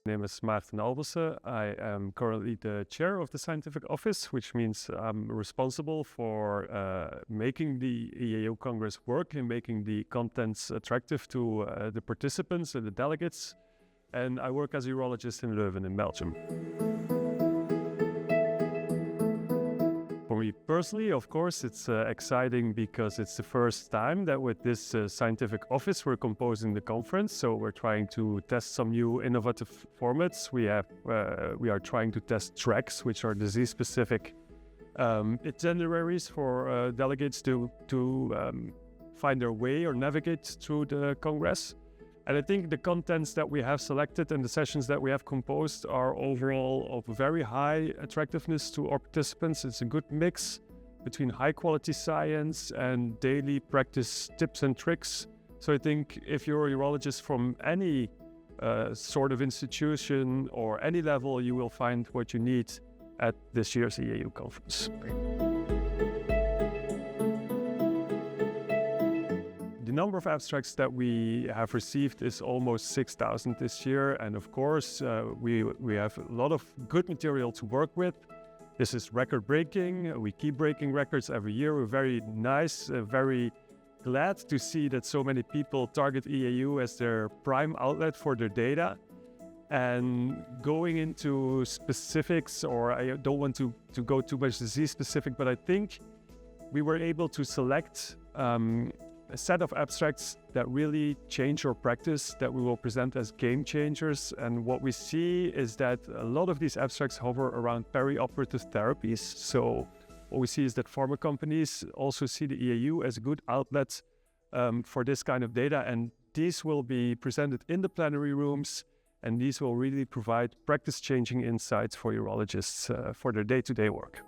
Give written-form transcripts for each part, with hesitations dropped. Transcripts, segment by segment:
My name is Maarten Albersen. I am currently the chair of the scientific office, which means I'm responsible for making the EAU Congress work and making the contents attractive to the participants and the delegates. And I work as a urologist in Leuven in Belgium. For me personally, of course, it's exciting because it's the first time that with this scientific office we're composing the conference. So we're trying to test some new innovative formats. We are trying to test tracks, which are disease-specific itineraries for delegates to find their way or navigate through the Congress. And I think the contents that we have selected and the sessions that we have composed are overall of very high attractiveness to our participants. It's a good mix between high quality science and daily practice tips and tricks. So I think if you're a urologist from any sort of institution or any level, you will find what you need at this year's EAU conference. The number of abstracts that we have received is almost 6,000 this year. And of course, we have a lot of good material to work with. This is record breaking. We keep breaking records every year. We're very very glad to see that so many people target EAU as their prime outlet for their data. And going into specifics, or I don't want to go too much disease specific, but I think we were able to select a set of abstracts that really change our practice, that we will present as game changers. And what we see is that a lot of these abstracts hover around perioperative therapies. So what we see is that pharma companies also see the EAU as a good outlet for this kind of data. And these will be presented in the plenary rooms. And these will really provide practice-changing insights for urologists for their day-to-day work.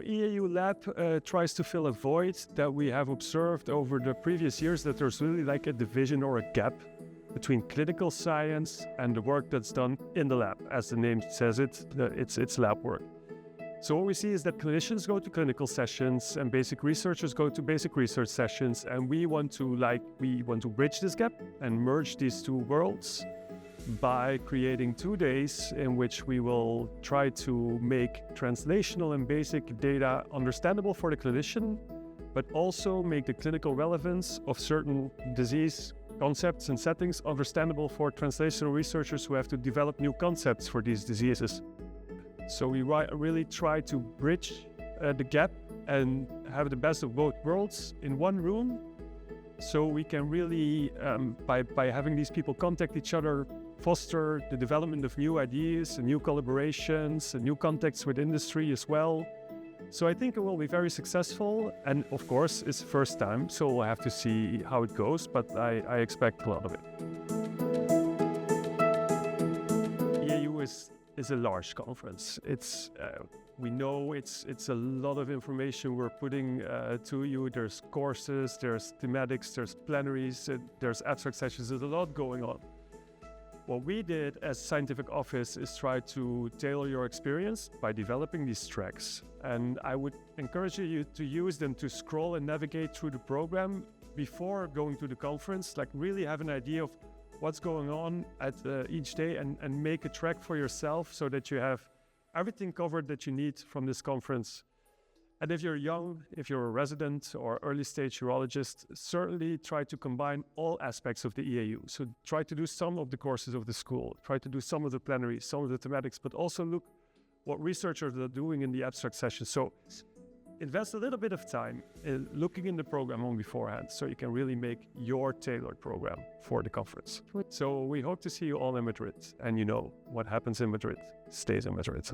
EAU Lab tries to fill a void that we have observed over the previous years, that there's really like a division or a gap between clinical science and the work that's done in the lab. As the name says it's lab work. So what we see is that clinicians go to clinical sessions and basic researchers go to basic research sessions, and we want to bridge this gap and merge these two worlds by creating 2 days in which we will try to make translational and basic data understandable for the clinician, but also make the clinical relevance of certain disease concepts and settings understandable for translational researchers who have to develop new concepts for these diseases. So we really try to bridge the gap and have the best of both worlds in one room. So we can really, by having these people contact each other, foster the development of new ideas and new collaborations and new contacts with industry as well. So I think it will be very successful. And of course, it's the first time, so we'll have to see how it goes, but I expect a lot of it. EAU is a large conference. We know it's a lot of information we're putting to you. There's courses, there's thematics, there's plenaries, there's abstract sessions. There's a lot going on. What we did as scientific office is try to tailor your experience by developing these tracks. And I would encourage you to use them to scroll and navigate through the program before going to the conference, like really have an idea of what's going on at each day and make a track for yourself so that you have everything covered that you need from this conference. And if you're young, if you're a resident or early stage urologist, certainly try to combine all aspects of the EAU. So try to do some of the courses of the school, try to do some of the plenaries, some of the thematics, but also look what researchers are doing in the abstract sessions. So invest a little bit of time in looking in the program on beforehand so you can really make your tailored program for the conference. So we hope to see you all in Madrid. And you know, what happens in Madrid stays in Madrid.